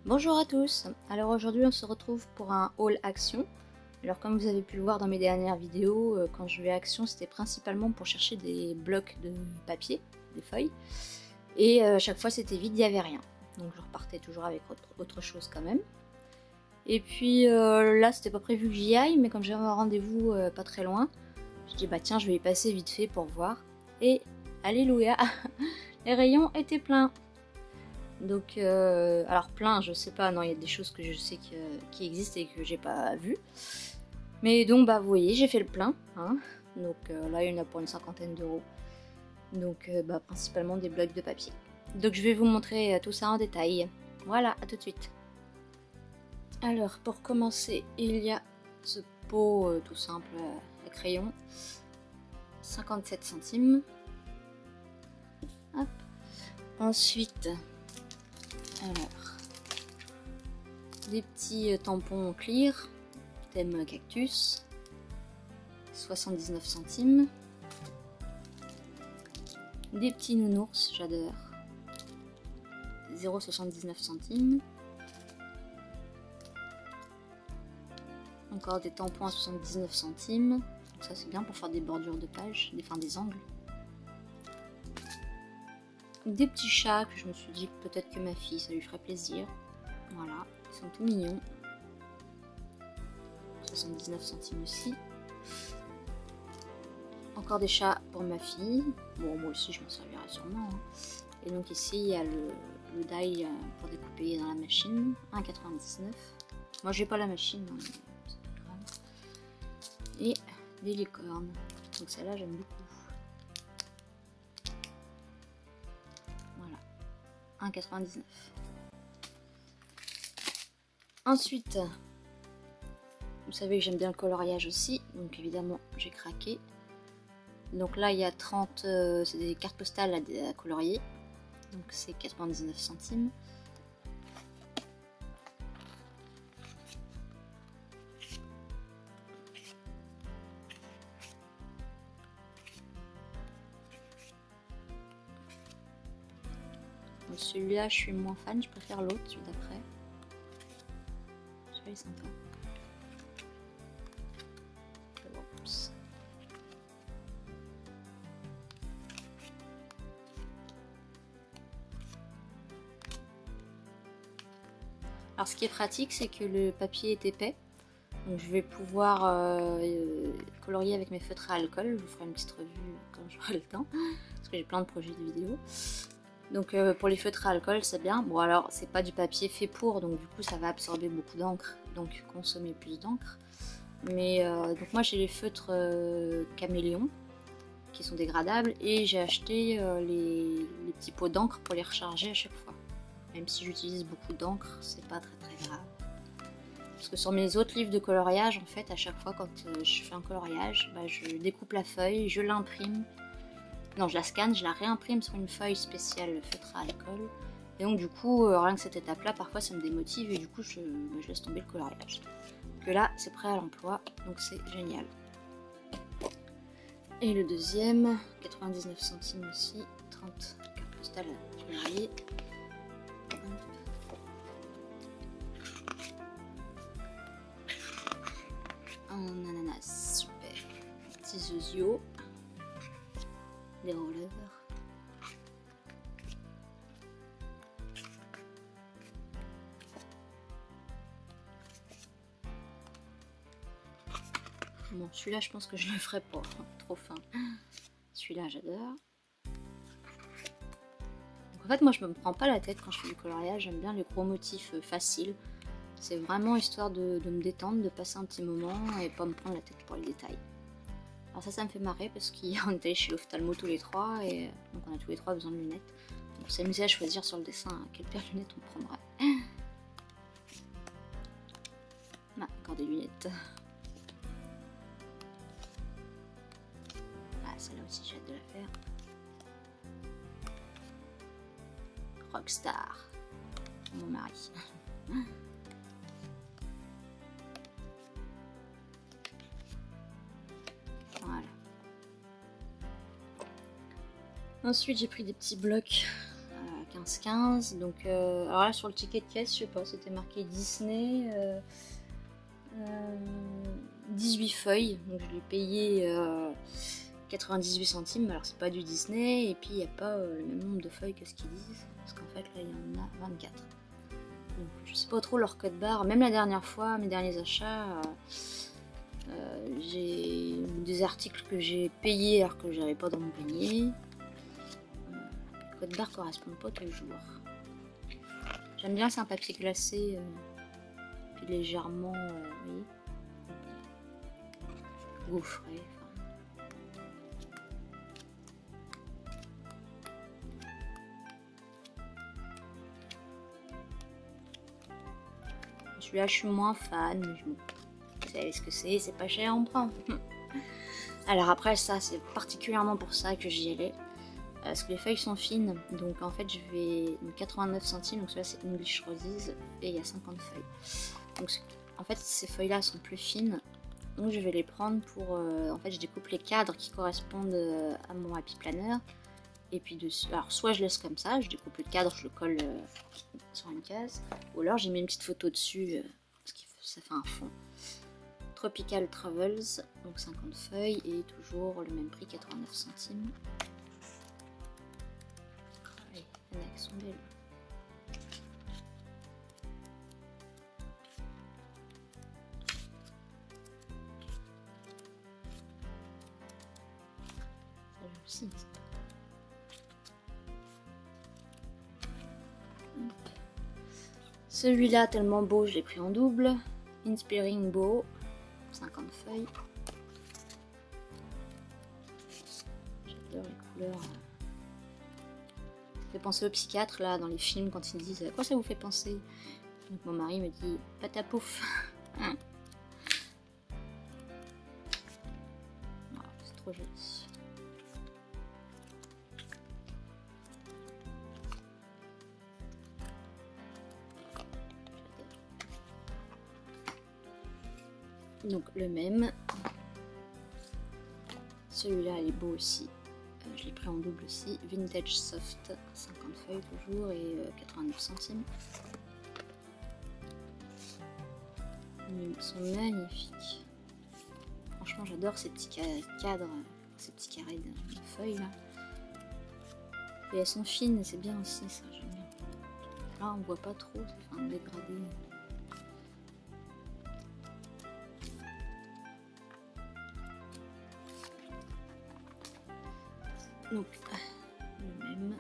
Bonjour à tous, alors aujourd'hui on se retrouve pour un haul Action. Alors comme vous avez pu le voir dans mes dernières vidéos, quand je vais à Action c'était principalement pour chercher des blocs de papier, des feuilles. Et à chaque fois c'était vide, il n'y avait rien. Donc je repartais toujours avec autre chose quand même. Et puis là c'était pas prévu que j'y aille, mais comme j'avais un rendez-vous pas très loin, je dis bah tiens je vais y passer vite fait pour voir. Et alléluia, les rayons étaient pleins. Donc, alors plein, je sais pas, non, il y a des choses que je sais qui existent et que j'ai pas vues. Mais donc, bah, vous voyez, j'ai fait le plein, hein. Donc là, il y en a pour une cinquantaine d'euros. Donc, bah, principalement des blocs de papier. Donc, je vais vous montrer tout ça en détail. Voilà, à tout de suite. Alors, pour commencer, il y a ce pot tout simple à crayon. 57 centimes. Hop. Ensuite... Alors, des petits tampons clear, thème cactus, 79 centimes. Des petits nounours, j'adore, 0,79 centimes. Encore des tampons à 79 centimes. Donc ça c'est bien pour faire des bordures de pages, des angles. Des petits chats que je me suis dit peut-être que ma fille ça lui ferait plaisir. Voilà, ils sont tout mignons. 79 centimes aussi. Encore des chats pour ma fille. Bon, moi aussi je m'en servirai sûrement. Hein. Et donc ici il y a le die pour découper dans la machine. 1,99. Moi j'ai pas la machine, hein, c'est pas grave. Et des licornes. Donc celle-là j'aime beaucoup. 1,99. Ensuite, vous savez que j'aime bien le coloriage aussi, donc évidemment j'ai craqué. Donc là il y a 30, c'est des cartes postales à colorier, donc c'est 99 centimes. Celui-là, je suis moins fan, je préfère l'autre, celui d'après. Celui-là est sympa. Oups. Alors, ce qui est pratique, c'est que le papier est épais. Donc, je vais pouvoir colorier avec mes feutres à alcool. Je vous ferai une petite revue quand j'aurai le temps, parce que j'ai plein de projets de vidéos. Donc pour les feutres à alcool c'est bien. Bon alors c'est pas du papier fait pour, donc du coup ça va absorber beaucoup d'encre, donc consommer plus d'encre. Mais donc moi j'ai les feutres caméléon qui sont dégradables et j'ai acheté les petits pots d'encre pour les recharger à chaque fois. Même si j'utilise beaucoup d'encre, c'est pas très grave. Parce que sur mes autres livres de coloriage en fait à chaque fois quand je fais un coloriage, bah, je découpe la feuille, je l'imprime. Non, je la scanne, je la réimprime sur une feuille spéciale feutre à alcool. Et donc du coup, rien que cette étape-là, parfois ça me démotive et du coup je laisse tomber le coloriage. Donc là, c'est prêt à l'emploi, donc c'est génial. Et le deuxième, 99 centimes aussi, 30 cartes postales à colorier. Un ananas, super. Petits osios. Des rollers. Bon, celui-là, je pense que je le ferai pas. Trop fin. Celui-là, j'adore. En fait, moi, je me prends pas la tête quand je fais du coloriage. J'aime bien les gros motifs faciles. C'est vraiment histoire de me détendre, de passer un petit moment et pas me prendre la tête pour les détails. Alors ça me fait marrer parce qu'on est allé chez l'ophtalmo tous les trois et donc on a tous les trois besoin de lunettes. On s'est amusé à choisir sur le dessin quelle paire de lunettes on prendrait. Ah, encore des lunettes. Ah, celle-là aussi j'ai hâte de la faire. Rockstar. Mon mari. Voilà. Ensuite j'ai pris des petits blocs 15,15. Donc, alors là, sur le ticket de caisse, je sais pas, c'était marqué Disney. 18 feuilles, donc je l'ai payé 98 centimes, alors c'est pas du Disney, et puis il n'y a pas le même nombre de feuilles que ce qu'ils disent, parce qu'en fait là il y en a 24. Donc je sais pas trop leur code barre, même la dernière fois, mes derniers achats, j'ai des articles que j'ai payés alors que j'avais pas dans mon panier. Le code barre correspond pas toujours. J'aime bien, c'est un papier glacé, puis légèrement, oui, gaufré. Celui-là, je suis moins fan, mais vous savez ce que c'est pas cher, on prend. Alors après, ça, c'est particulièrement pour ça que j'y allais. Parce que les feuilles sont fines, donc en fait, je vais 89 centimes, donc celui-là, c'est English Roses, et il y a 50 feuilles. Donc en fait, ces feuilles-là sont plus fines, donc je vais les prendre pour... en fait, je découpe les cadres qui correspondent à mon Happy Planner. Et puis dessus, alors soit je laisse comme ça, je découpe le cadre, je le colle sur une case, ou alors j'ai mis une petite photo dessus, parce que ça fait un fond. Tropical Travels, donc 50 feuilles, et toujours le même prix, 89 centimes. Ouais, il y en a qui sont belles. Ça, aussi, celui-là, tellement beau, je l'ai pris en double. Inspiring Bow, 50 feuilles. J'adore les couleurs. Ça fait penser aux psychiatres, là, dans les films, quand ils disent « À quoi ça vous fait penser ?» Donc mon mari me dit « Patapouf !» C'est trop joli. Donc le même, celui-là il est beau aussi, je l'ai pris en double aussi, Vintage Soft, 50 feuilles toujours et 89 centimes. Ils sont magnifiques, franchement j'adore ces petits cadres, ces petits carrés de feuilles là. Et elles sont fines, c'est bien aussi ça, j'aime bien. Là on voit pas trop, ça fait un dégradé. Donc, le même.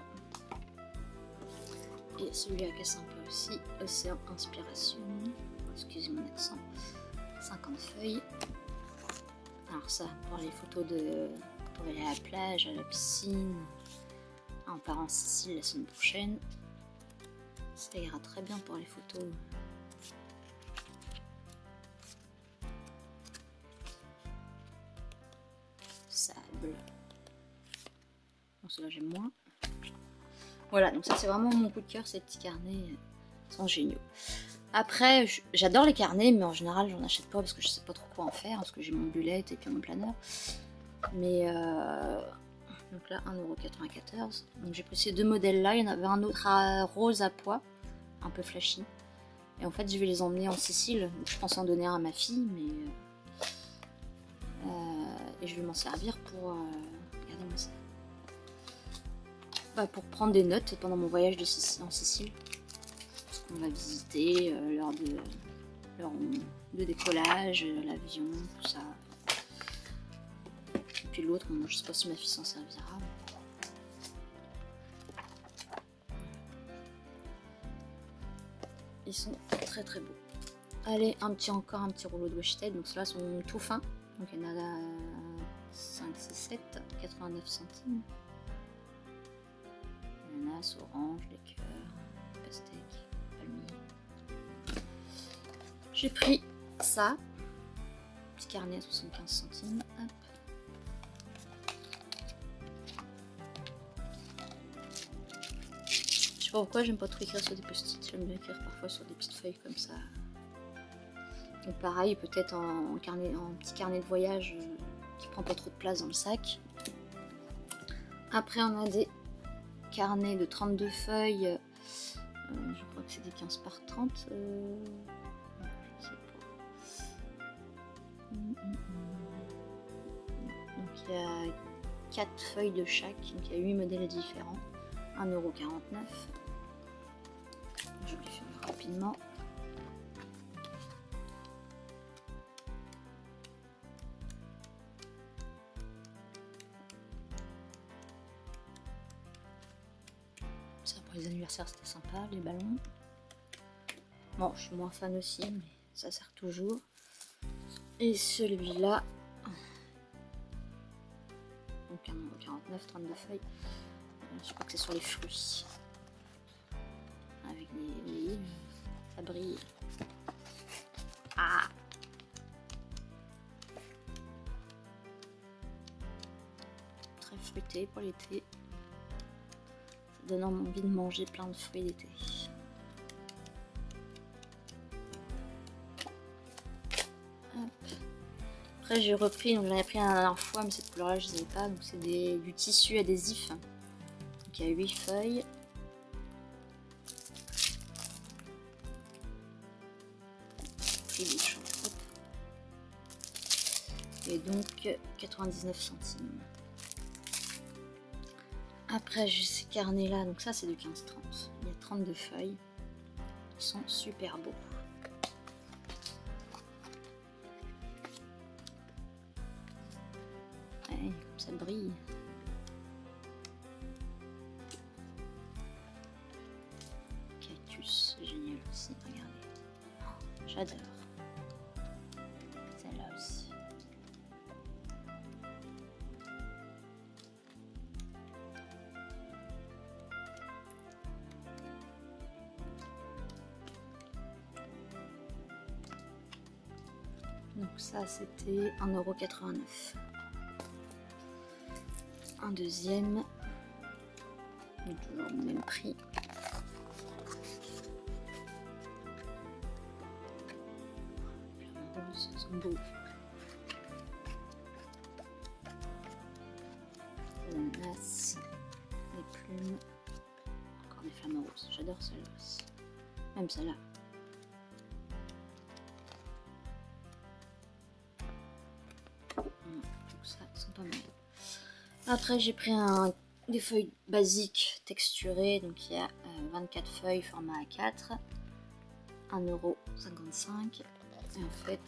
Et celui-là qui est sympa aussi, Océan Inspiration. Excusez mon accent. 50 feuilles. Alors ça, pour les photos de... pour aller à la plage, à la piscine. On part en Sicile la semaine prochaine. Ça ira très bien pour les photos. Sable. Ceux-là j'aime moins. Voilà, donc ça c'est vraiment mon coup de cœur, ces petits carnets sont géniaux. Après, j'adore les carnets, mais en général j'en achète pas parce que je sais pas trop quoi en faire, parce que j'ai mon bullet et puis mon planeur. Mais donc là 1,94 €. Donc j'ai pris ces deux modèles là, il y en avait un autre à rose à pois, un peu flashy. Et en fait je vais les emmener en Sicile, donc je pense en donner un à ma fille, mais et je vais m'en servir pour regardez-moi ça. Pour prendre des notes pendant mon voyage en Sicile. Parce qu'on va visiter lors de décollage, l'avion, tout ça. Et puis l'autre, bon, je sais pas si ma fille s'en servira. Ils sont très très beaux. Allez, encore un petit rouleau de washi tape. Donc ceux-là sont tout fins. Donc il y en a 5, 6, 7, 89 centimes. Ananas, orange, les cœurs, pastèque, palmier. J'ai pris ça, petit carnet à 75 centimes. Hop. Je sais pas pourquoi j'aime pas trop écrire sur des post-it, j'aime bien écrire parfois sur des petites feuilles comme ça. Donc pareil, peut-être en petit carnet de voyage qui prend pas trop de place dans le sac. Après on a des carnet de 32 feuilles. Je crois que c'est des 15 par 30. Je sais pas. Donc il y a 4 feuilles de chaque, donc il y a 8 modèles différents. 1,49 €. Je vais faire rapidement. Ça pour les anniversaires c'était sympa, les ballons. Bon, je suis moins fan aussi, mais ça sert toujours. Et celui-là, donc 1,49 €, 32 feuilles. Je crois que c'est sur les fruits. Avec les ça brille. Ah! Très fruité pour l'été. Ça donne envie de manger plein de fruits d'été. Après j'ai repris, donc j'en ai pris la dernière fois, mais cette couleur là je ne savais pas, donc c'est du tissu adhésif. Donc il y a 8 feuilles. Et donc 99 centimes. Après j'ai ces carnets là, donc ça c'est du 15-30. Il y a 32 feuilles. Ils sont super beaux. Ouais, comme ça brille. Cactus, c'est génial aussi, regardez. Oh, j'adore. Celle-là aussi. Donc ça c'était 1,89 €. Un deuxième, toujours le même prix. Les flamants roses sont beaux. L'ananas, les plumes, encore des flamants roses. J'adore celle-là aussi. Même celle-là. Ça sont pas mal. Après j'ai pris des feuilles basiques texturées, donc il y a 24 feuilles format A4, 1,55 €. Et en fait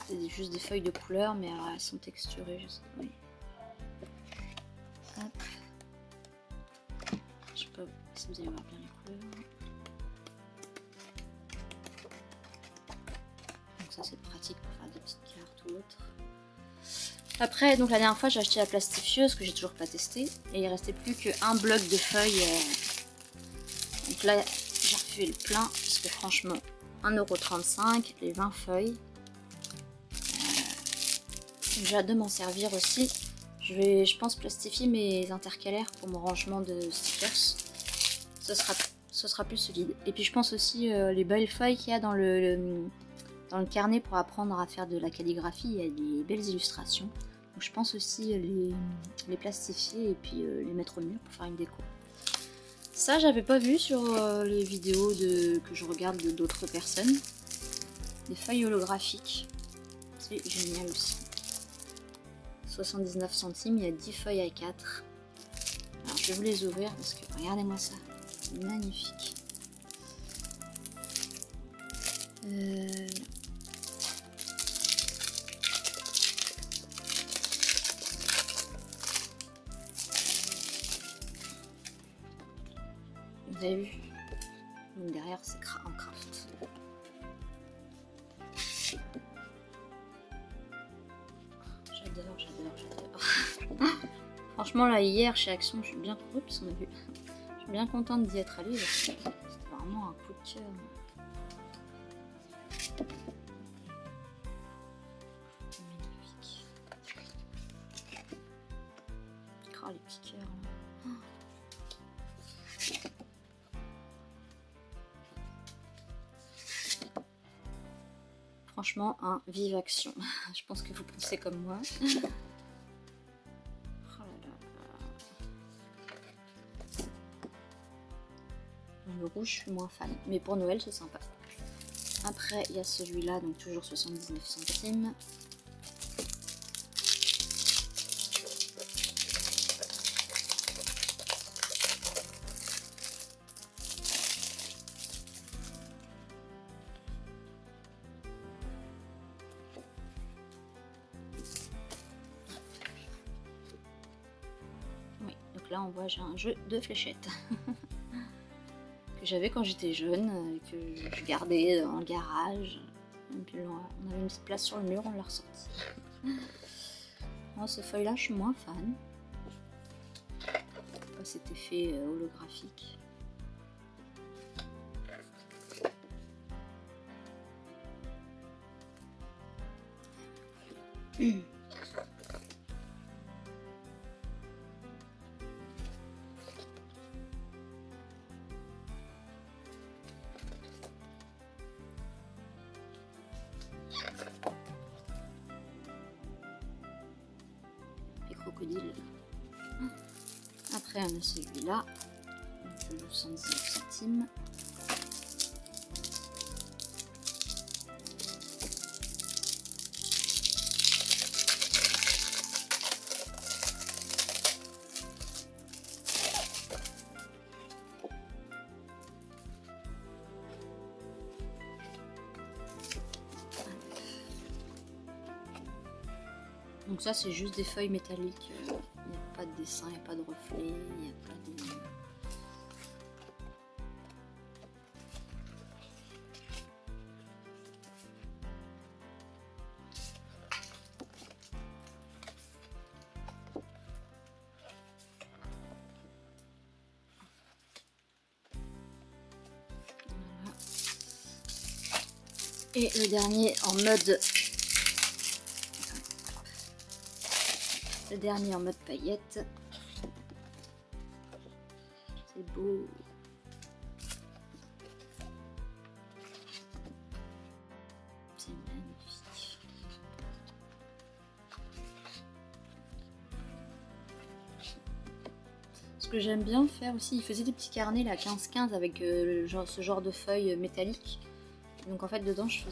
c'est juste des feuilles de couleur, mais alors elles sont texturées, je sais pas. Oui. Hop. Je sais pas si vous allez voir bien les couleurs. Donc ça c'est pratique pour faire des petites cartes ou autre. Après, donc la dernière fois j'ai acheté la plastifieuse que j'ai toujours pas testé, et il restait plus qu'un bloc de feuilles. Donc là j'ai refait le plein, parce que franchement 1,35 €, les 20 feuilles. J'ai hâte de m'en servir aussi. Je pense plastifier mes intercalaires pour mon rangement de stickers. Ce sera plus solide. Et puis je pense aussi les belles feuilles qu'il y a dans le carnet pour apprendre à faire de la calligraphie. Il y a des belles illustrations. Donc je pense aussi les plastifier et puis les mettre au mur pour faire une déco. Ça j'avais pas vu sur les vidéos que je regarde d'autres personnes. Des feuilles holographiques. C'est génial aussi. 79 centimes, il y a 10 feuilles à 4. Alors je vais vous les ouvrir parce que regardez-moi ça. C'est magnifique. Vous avez vu? Donc derrière c'est en craft. J'adore. Franchement là hier chez Action je suis bien contente, parce qu'on a vu. Je suis bien contente d'y être allée. C'était vraiment un coup de cœur. Magnifique. Oh les petits cœurs là. Franchement, un vive Action. Je pense que vous pensez comme moi. Oh là là. Le rouge, je suis moins fan. Mais pour Noël, c'est sympa. Après, il y a celui-là, donc toujours 79 centimes. Oui, donc là, on voit, j'ai un jeu de fléchettes. Que j'avais quand j'étais jeune, que je gardais dans le garage. Et puis on avait une petite place sur le mur, on l'a ressorti. Ce feuille là je suis moins fan. Pas cet effet holographique. Crocodile. Après on a celui-là, 79 centimes. Donc ça c'est juste des feuilles métalliques, il n'y a pas de dessin, il n'y a pas de reflet, il n'y a pas de... Voilà. Et le dernier en mode... Le dernier en mode paillettes. C'est beau. C'est magnifique. Ce que j'aime bien faire aussi, il faisait des petits carnets là 15-15 avec ce genre de feuilles métalliques. Donc en fait dedans je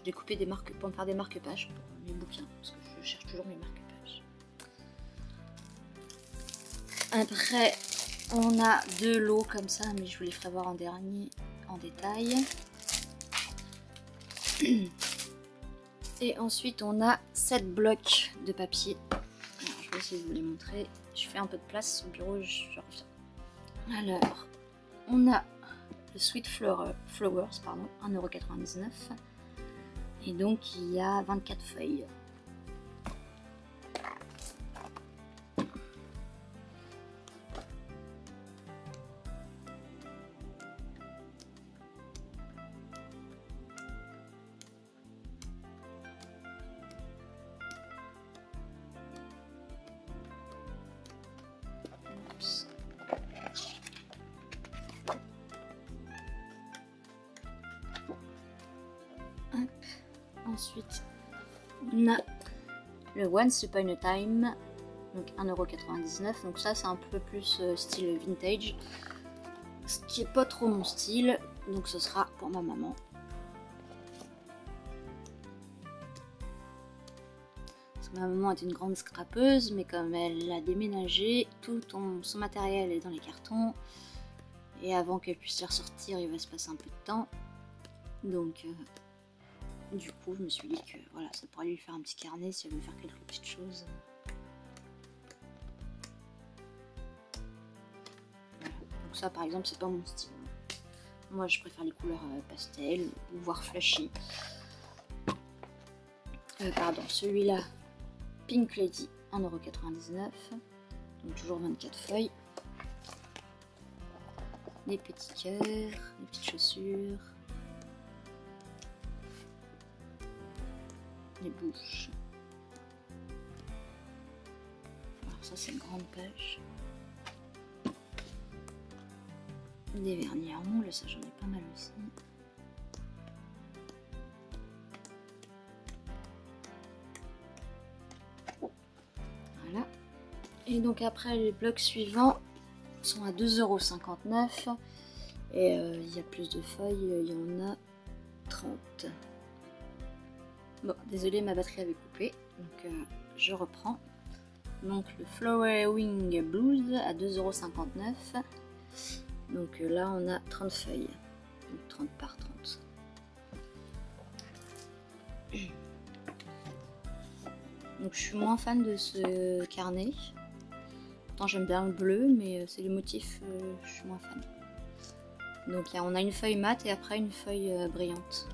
découpais des marques pour me faire des marque-pages pour mes bouquins parce que je cherche toujours mes marque-pages. Après, on a deux lots comme ça, mais je vous les ferai voir en dernier, en détail. Et ensuite, on a 7 blocs de papier. Alors, je vais essayer de vous les montrer. Je fais un peu de place au bureau, je reviens. Alors, on a le Sweet Flowers, pardon, 1,99 €. Et donc, il y a 24 feuilles. Ensuite, on a le Once Upon a Time, donc 1,99 €. Donc ça, c'est un peu plus style vintage, ce qui est pas trop mon style. Donc ce sera pour ma maman. Parce que ma maman est une grande scrapeuse, mais comme elle a déménagé, tout son matériel est dans les cartons. Et avant qu'elle puisse les ressortir, il va se passer un peu de temps. Donc... du coup, je me suis dit que voilà, ça pourrait lui faire un petit carnet si elle veut faire quelques petites choses. Voilà. Donc ça, par exemple, c'est pas mon style. Moi, je préfère les couleurs pastel ou voire flashy. Pardon, celui-là, Pink Lady, 1,99 €. Donc toujours 24 feuilles. Des petits cœurs, des petites chaussures. Les bouches. Alors ça c'est une grande page. Des vernis à ongles, ça j'en ai pas mal aussi. Voilà. Et donc après les blocs suivants sont à 2,59 €. Et il y a plus de feuilles, il y en a 30. Bon, désolé, ma batterie avait coupé, donc je reprends. Donc le Flowering Blues à 2,59 €. Donc là on a 30 feuilles, donc 30 par 30. Donc je suis moins fan de ce carnet. Pourtant j'aime bien le bleu, mais c'est les motifs, je suis moins fan. Donc on a une feuille mate et après une feuille brillante.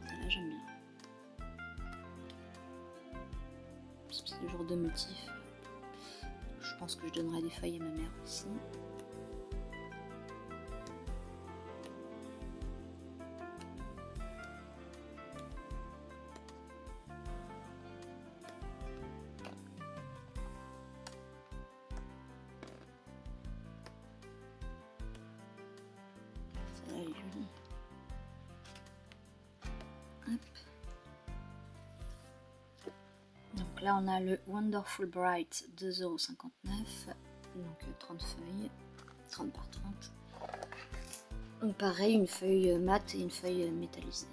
Celle-là j'aime bien. C'est le genre de motif. Je pense que je donnerai des feuilles à ma mère aussi. Celle-là elle est jolie. Hop. Donc là on a le Wonderful Bright 2,59 €, donc 30 feuilles, 30 par 30. Donc pareil, une feuille mate et une feuille métallisée.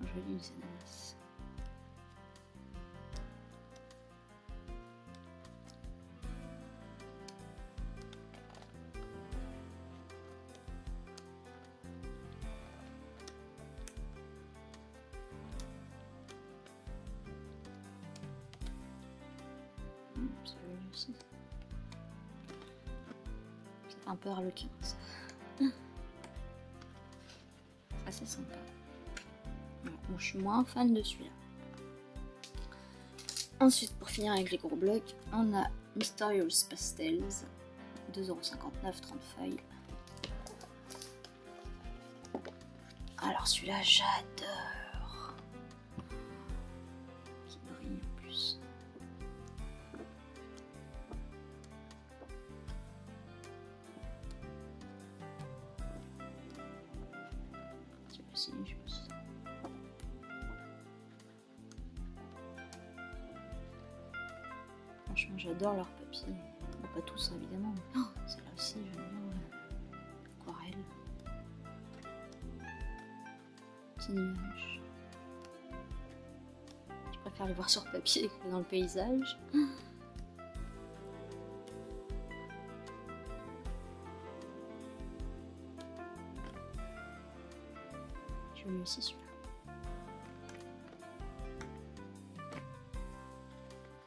Elles sont jolies les ananas. C'est joli aussi. C'est un peu harlequin ça. Assez sympa. Bon, je suis moins fan de celui-là. Ensuite, pour finir avec les gros blocs, on a Mysterious Pastels, 2,59 €, 30 feuilles. Alors celui-là, j'adore. Qui brille en plus. C'est juste. Franchement, j'adore leur papier. Bon, pas tous évidemment, mais oh, celle-là aussi, j'aime bien. Aquarelle. Petit nuage. Je préfère les voir sur papier que dans le paysage. Je mets aussi celui-là.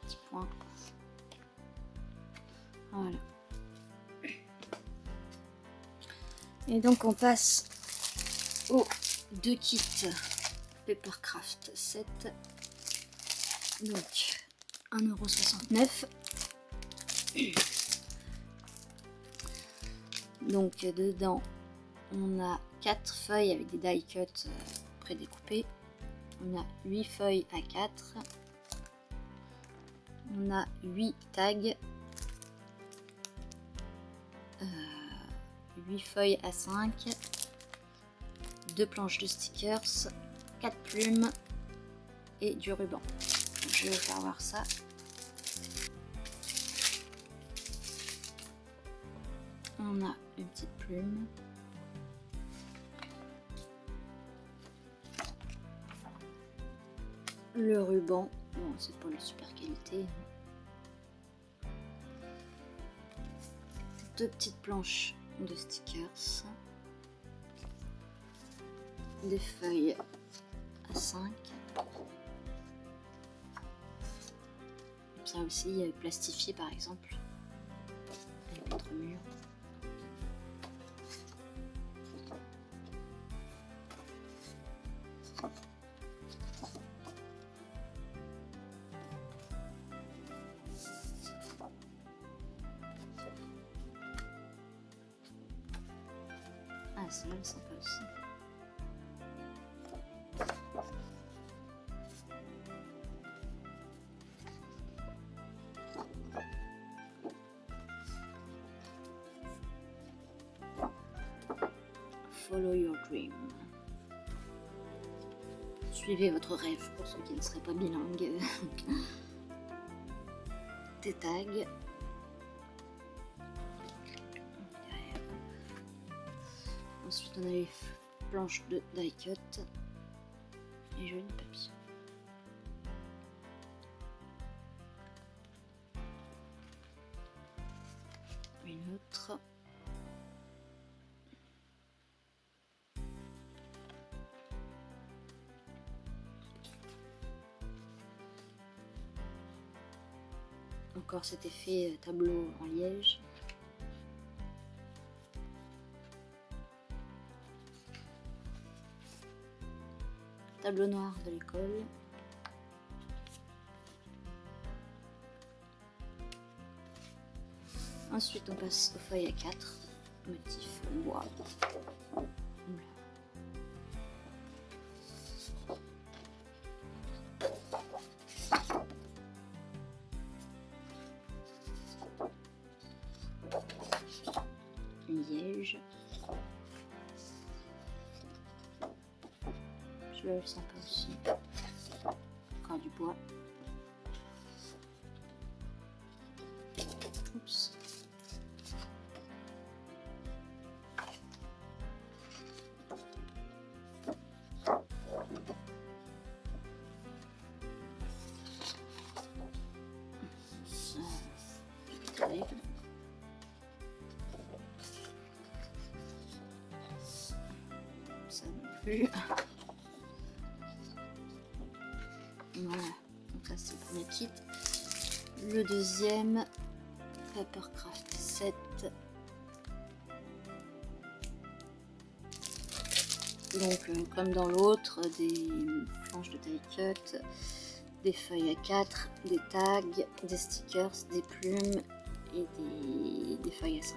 Petit point. Voilà. Et donc on passe aux deux kits Papercraft 7. Donc 1,69 €. Donc dedans on a 4 feuilles avec des die cut prédécoupées. On a 8 feuilles à 4. On a 8 tags. 8 feuilles à 5. 2 planches de stickers. 4 plumes. Et du ruban. Donc, je vais vous faire voir ça. On a une petite plume. Le ruban, bon, c'est pas de super qualité. Deux petites planches de stickers. Des feuilles à 5. Ça aussi plastifié par exemple. Avec notre mur. Ah, celle-là, elle est sympa aussi. Follow your dream. Suivez votre rêve pour ceux qui ne seraient pas bilingues. Des tags. Ensuite on a les planches de die cut et joli papier. Une autre. Encore cet effet tableau en liège. Tableau noir de l'école. Ensuite on passe aux feuilles A4, motif bois. Liège. Je le sens pas aussi. Encore du bois. Oups. Ça non plus. Voilà, donc ça c'est le premier kit. Le deuxième, Papercraft 7. Donc comme dans l'autre, des planches de die cut, des feuilles A4, des tags, des stickers, des plumes et des feuilles A5.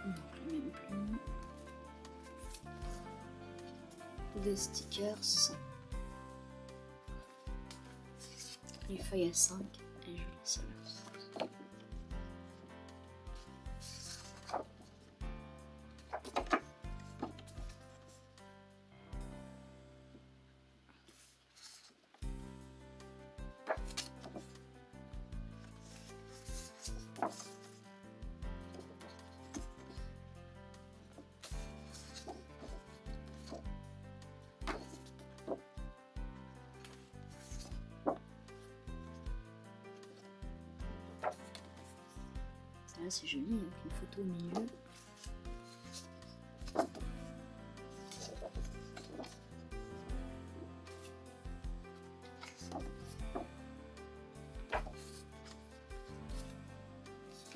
Donc les mêmes plumes. Des stickers, les feuilles A5 et jolies celles-là. Là c'est joli avec une photo au milieu.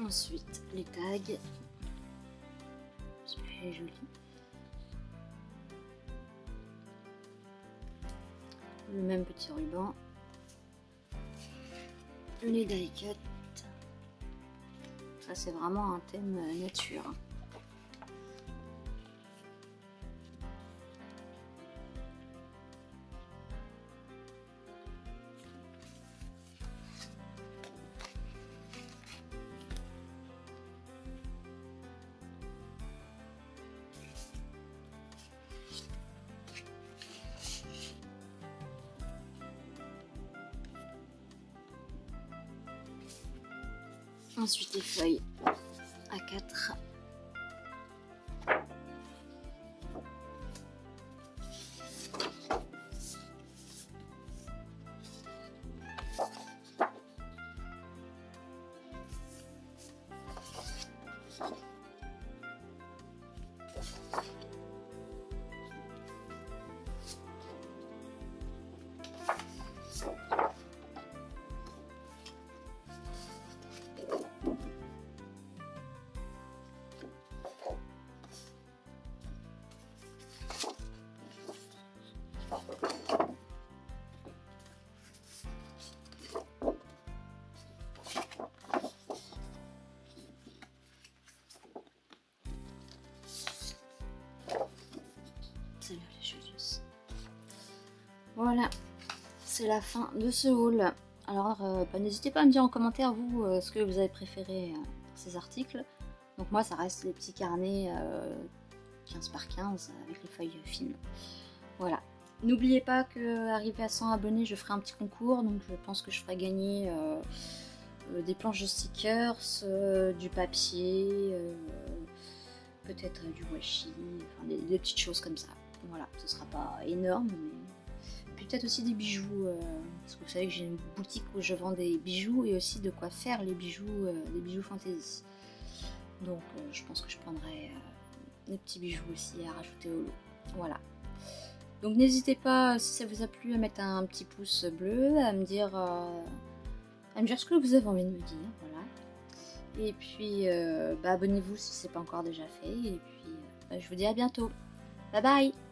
Ensuite les tags. Celui-là est joli. Le même petit ruban. Les die cut. Ça c'est vraiment un thème nature. Ensuite les feuilles A4. Celle-là, elle est jolie aussi. Voilà, c'est la fin de ce haul. Alors, n'hésitez pas à me dire en commentaire, vous, ce que vous avez préféré dans ces articles. Donc moi, ça reste les petits carnets 15 par 15 avec les feuilles fines. Voilà. N'oubliez pas qu'arrivé à 100 abonnés, je ferai un petit concours. Donc je pense que je ferai gagner des planches de stickers, du papier, peut-être du washi, enfin des petites choses comme ça. Voilà, ce sera pas énorme, mais peut-être aussi des bijoux, parce que vous savez que j'ai une boutique où je vends des bijoux et aussi de quoi faire les bijoux fantasy. Donc je pense que je prendrai des petits bijoux aussi à rajouter au lot. Voilà. Donc n'hésitez pas, si ça vous a plu, à mettre un petit pouce bleu, à me dire ce que vous avez envie de me dire. Voilà. Et puis abonnez-vous si ce n'est pas encore déjà fait. Et puis je vous dis à bientôt. Bye bye.